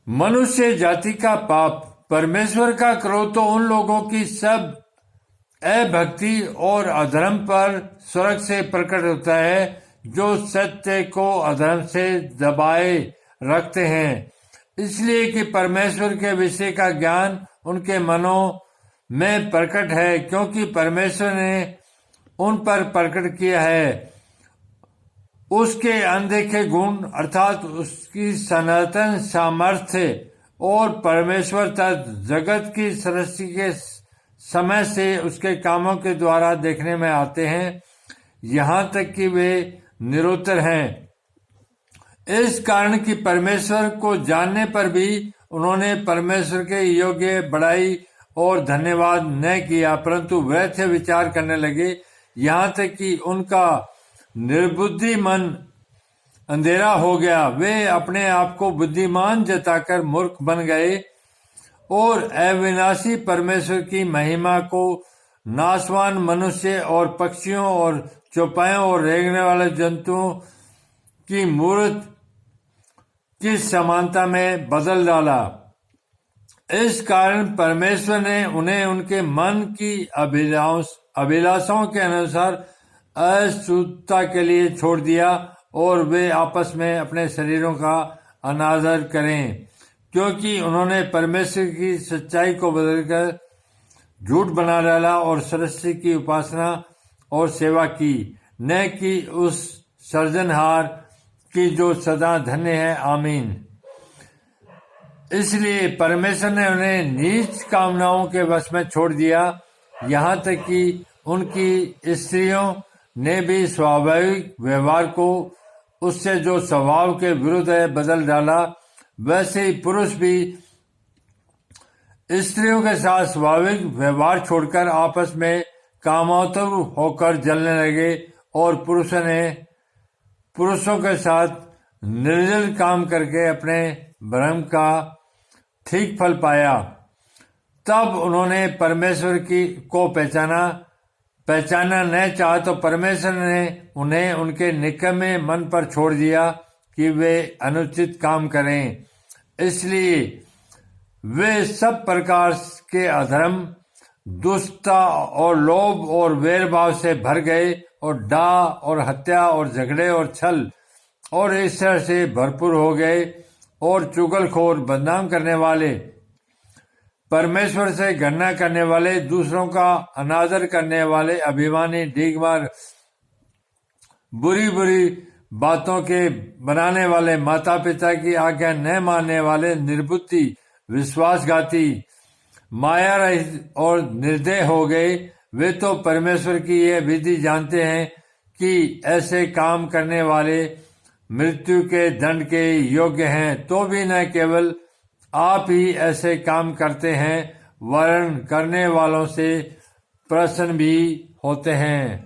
मनुष्य जाति का पाप। परमेश्वर का क्रोध तो उन लोगों की सब अभक्ति और अधर्म पर स्वर्ग से प्रकट होता है जो सत्य को अधर्म से दबाए रखते हैं, इसलिए कि परमेश्वर के विषय का ज्ञान उनके मनों में प्रकट है, क्योंकि परमेश्वर ने उन पर प्रकट किया है उसके अनदेखे गुण, अर्थात उसकी सनातन सामर्थ्य और परमेश्वर तक जगत की सृष्टि के समय से उसके कामों के द्वारा देखने में आते हैं, यहाँ तक कि वे निरुत्तर हैं। इस कारण कि परमेश्वर को जानने पर भी उन्होंने परमेश्वर के योग्य बड़ाई और धन्यवाद न किया, परंतु व्यर्थ विचार करने लगे, यहाँ तक कि उनका निर्बुद्धि मन अंधेरा हो गया। वे अपने आप को बुद्धिमान जताकर मूर्ख बन गए और अविनाशी परमेश्वर की महिमा को नाशवान मनुष्य और पक्षियों और चौपायों और रेंगने वाले जंतुओं की मूर्त की समानता में बदल डाला। इस कारण परमेश्वर ने उन्हें उनके मन की अभिलाषाओं के अनुसार अशुद्धता के लिए छोड़ दिया और वे आपस में अपने शरीरों का अनादर करें, क्योंकि उन्होंने परमेश्वर की सच्चाई को बदलकर झूठ बना डाला और सृष्टि की उपासना और सेवा की, न कि उस सृजनहार की जो सदा धन्य है। आमीन। इसलिए परमेश्वर ने उन्हें नीच कामनाओं के वश में छोड़ दिया, यहाँ तक कि उनकी स्त्रियों ने भी स्वाभाविक व्यवहार को उससे जो स्वभाव के विरुद्ध है बदल डाला। वैसे ही पुरुष भी स्त्रियों के साथ स्वाभाविक व्यवहार छोड़कर आपस में कामातुर होकर जलने लगे और पुरुषों के साथ निर्जल काम करके अपने भ्रम का ठीक फल पाया। तब उन्होंने परमेश्वर को पहचाना न चाहा तो परमेश्वर ने उन्हें उनके निकम्मे मन पर छोड़ दिया कि वे अनुचित काम करें। इसलिए वे सब प्रकार के अधर्म, दुष्टता और लोभ और वैरभाव से भर गए और डाह और हत्या और झगड़े और छल और इस तरह से भरपूर हो गए और चुगलखोर, बदनाम करने वाले, परमेश्वर से घृणा करने वाले, दूसरों का अनादर करने वाले, अभिमानी, डींगमार, बुरी बुरी बातों के बनाने वाले, माता पिता की आज्ञा न मानने वाले, निर्बुद्धि, विश्वासघाती, माया रहित और निर्दय हो गए। वे तो परमेश्वर की यह विधि जानते हैं कि ऐसे काम करने वाले मृत्यु के दंड के योग्य हैं, तो भी न केवल आप ही ऐसे काम करते हैं वरन करने वालों से प्रसन्न भी होते हैं।